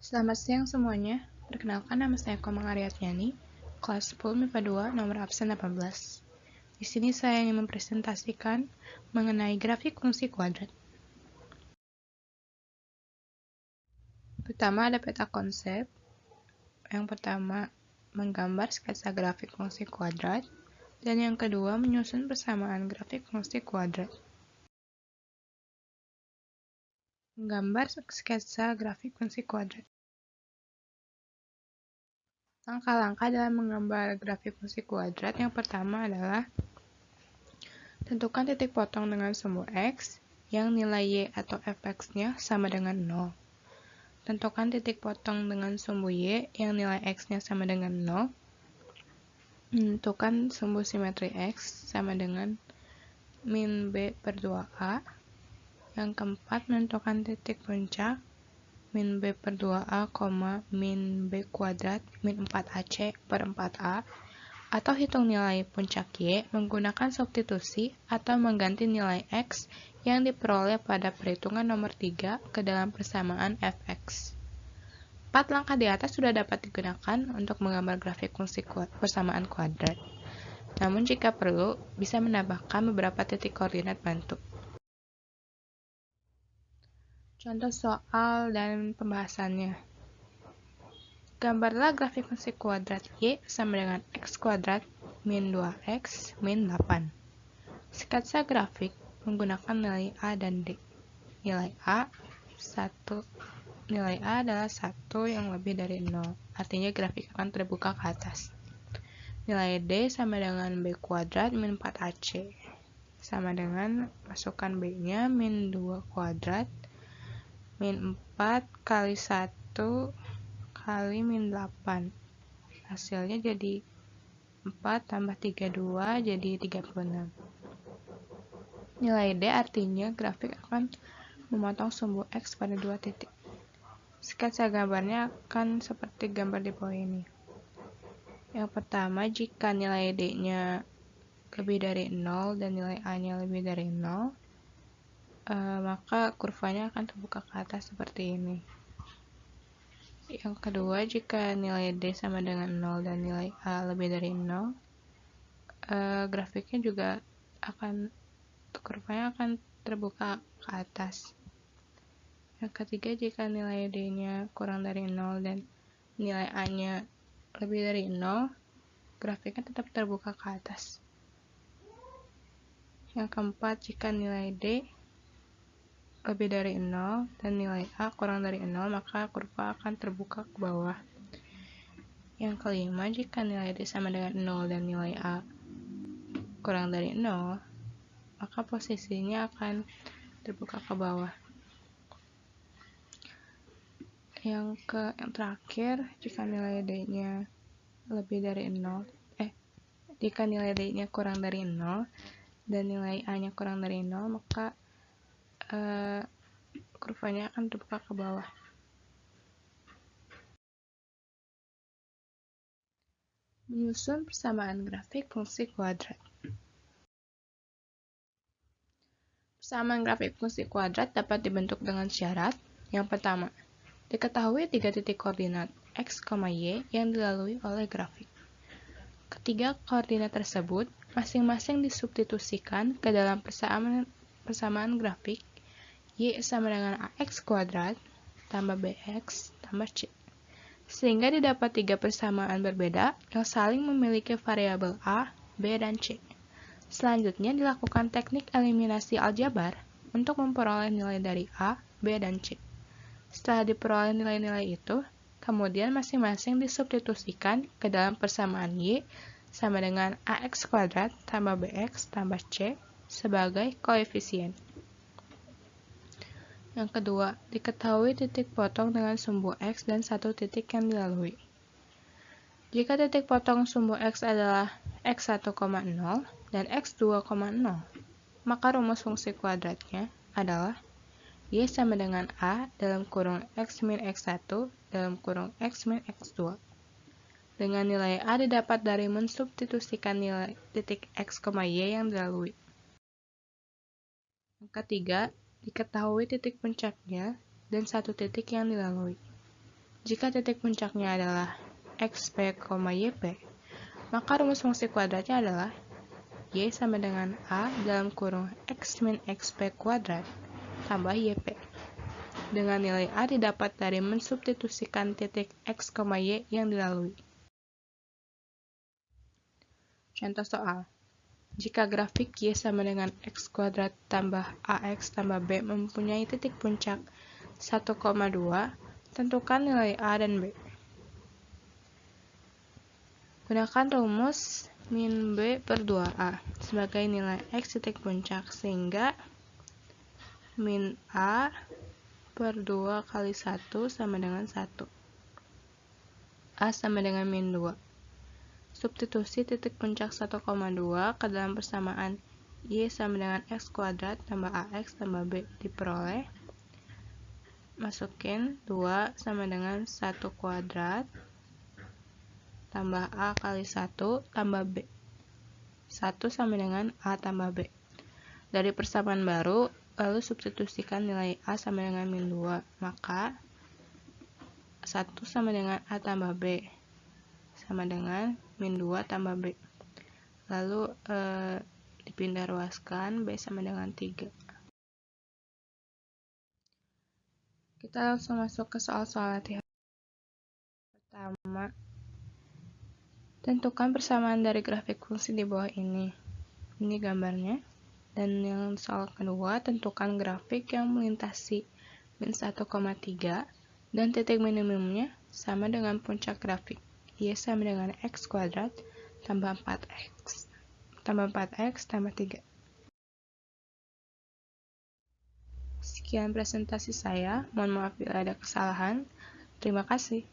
Selamat siang semuanya. Perkenalkan, nama saya Komang Aryatnyani, kelas 10 MIPA 2, nomor absen 18. Di sini saya ingin mempresentasikan mengenai grafik fungsi kuadrat. Pertama ada peta konsep. Yang pertama menggambar sketsa grafik fungsi kuadrat, dan yang kedua menyusun persamaan grafik fungsi kuadrat. Menggambar sketsa grafik fungsi kuadrat. Langkah-langkah dalam menggambar grafik fungsi kuadrat yang pertama adalah tentukan titik potong dengan sumbu X yang nilai Y atau fx-nya sama dengan 0. Tentukan titik potong dengan sumbu Y yang nilai X-nya sama dengan 0. Tentukan sumbu simetri X sama dengan min B per 2A. Yang keempat, menentukan titik puncak min B per 2A, min B kuadrat min 4AC per 4A, atau hitung nilai puncak Y menggunakan substitusi atau mengganti nilai X yang diperoleh pada perhitungan nomor 3 ke dalam persamaan fx. 4 langkah di atas sudah dapat digunakan untuk menggambar grafik fungsi persamaan kuadrat. Namun jika perlu, bisa menambahkan beberapa titik koordinat bantu. Contoh soal dan pembahasannya. Gambarlah grafik fungsi kuadrat Y sama dengan X kuadrat min 2X min 8. Sketsa grafik menggunakan nilai A dan D. Nilai A adalah 1 yang lebih dari 0, artinya grafik akan terbuka ke atas. Nilai D sama dengan B kuadrat min 4AC. Sama dengan masukkan B-nya min 2 kuadrat min 4 kali 1 kali min 8. Hasilnya jadi 4 tambah 32 jadi 36. Nilai D artinya grafik akan memotong sumbu X pada 2 titik. Sketsa gambarnya akan seperti gambar di bawah ini. Yang pertama, jika nilai D-nya lebih dari 0 dan nilai A-nya lebih dari 0, maka kurvanya akan terbuka ke atas seperti ini. Yang kedua, jika nilai D sama dengan 0 dan nilai A lebih dari 0, grafiknya juga kurvanya akan terbuka ke atas. Yang ketiga, jika nilai D-nya kurang dari 0 dan nilai A-nya lebih dari 0, grafiknya tetap terbuka ke atas. Yang keempat, jika nilai D lebih dari 0 dan nilai A kurang dari 0, maka kurva akan terbuka ke bawah. Yang kelima, jika nilai D sama dengan 0 dan nilai A kurang dari 0, maka posisinya akan terbuka ke bawah. Yang terakhir, jika nilai D-nya lebih dari 0, jika nilai D-nya kurang dari 0 dan nilai A-nya kurang dari 0, maka kurvanya akan terbuka ke bawah. Menyusun persamaan grafik fungsi kuadrat. Persamaan grafik fungsi kuadrat dapat dibentuk dengan syarat. Yang pertama, diketahui 3 titik koordinat X, Y yang dilalui oleh grafik. Ketiga koordinat tersebut masing-masing disubstitusikan ke dalam persamaan grafik Y sama dengan AX kuadrat tambah BX tambah C. Sehingga didapat 3 persamaan berbeda yang saling memiliki variabel A, B, dan C. Selanjutnya dilakukan teknik eliminasi aljabar untuk memperoleh nilai dari A, B, dan C. Setelah diperoleh nilai-nilai itu, kemudian masing-masing disubstitusikan ke dalam persamaan Y sama dengan AX kuadrat tambah BX tambah C sebagai koefisien. Yang kedua, diketahui titik potong dengan sumbu X dan satu titik yang dilalui. Jika titik potong sumbu X adalah X1,0 dan X2,0, maka rumus fungsi kuadratnya adalah Y sama dengan A dalam kurung X min X1 dalam kurung X min X2. Dengan nilai A didapat dari mensubstitusikan nilai titik X, Y yang dilalui. Yang ketiga, diketahui titik puncaknya dan satu titik yang dilalui. Jika titik puncaknya adalah xp, yp, maka rumus fungsi kuadratnya adalah y sama dengan a dalam kurung x min xp kuadrat tambah yp. Dengan nilai a didapat dari mensubstitusikan titik x, y yang dilalui. Contoh soal. Jika grafik y sama dengan x kuadrat tambah ax tambah b mempunyai titik puncak 1,2, tentukan nilai a dan b. Gunakan rumus min b per 2a sebagai nilai x titik puncak, sehingga min a per 2 kali 1 sama dengan 1. A sama dengan min 2. Substitusi titik puncak 1,2 ke dalam persamaan y sama dengan x kuadrat tambah ax tambah b diperoleh. Masukin 2 sama dengan 1 kuadrat tambah a kali 1 tambah b. 1 sama dengan a tambah b. Dari persamaan baru, lalu substitusikan nilai a sama dengan min 2. Maka 1 sama dengan a tambah b sama dengan min 2 tambah b. Lalu dipindah ruaskan, b sama dengan 3. Kita langsung masuk ke soal-soal latihan. Pertama, tentukan persamaan dari grafik fungsi di bawah ini. Ini gambarnya. Dan yang soal kedua, tentukan grafik yang melintasi min 1,3 dan titik minimumnya sama dengan puncak grafik. Y sama dengan x kuadrat tambah 4x tambah 3. Sekian presentasi saya. Mohon maaf bila ada kesalahan. Terima kasih.